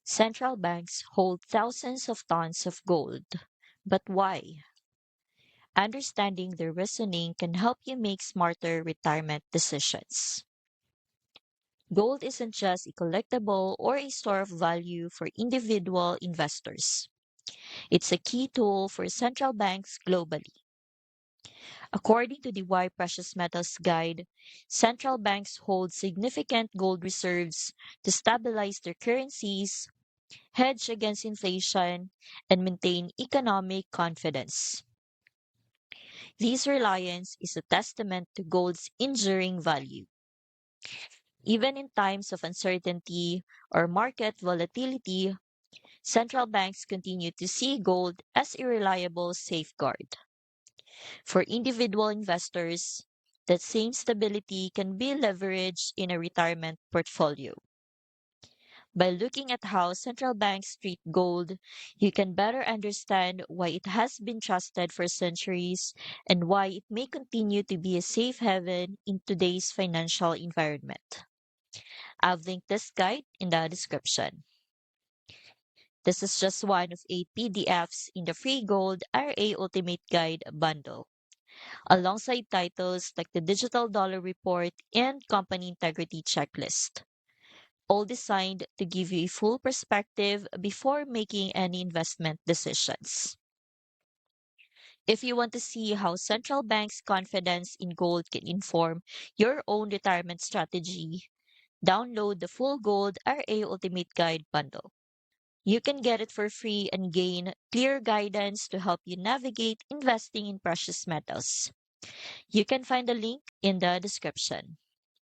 Central banks hold thousands of tons of gold. But why? Understanding their reasoning can help you make smarter retirement decisions. Gold isn't just a collectible or a store of value for individual investors. It's a key tool for central banks globally. According to the Why Precious Metals Guide, central banks hold significant gold reserves to stabilize their currencies, hedge against inflation, and maintain economic confidence. This reliance is a testament to gold's enduring value. Even in times of uncertainty or market volatility, central banks continue to see gold as a reliable safeguard. For individual investors, that same stability can be leveraged in a retirement portfolio. By looking at how central banks treat gold, you can better understand why it has been trusted for centuries and why it may continue to be a safe haven in today's financial environment. I've linked this guide in the description. This is just one of 8 PDFs in the free Gold RA Ultimate Guide bundle, alongside titles like the Digital Dollar Report and Company Integrity Checklist, all designed to give you a full perspective before making any investment decisions. If you want to see how central banks' confidence in gold can inform your own retirement strategy, download the full Gold RA Ultimate Guide bundle. You can get it for free and gain clear guidance to help you navigate investing in precious metals. You can find the link in the description.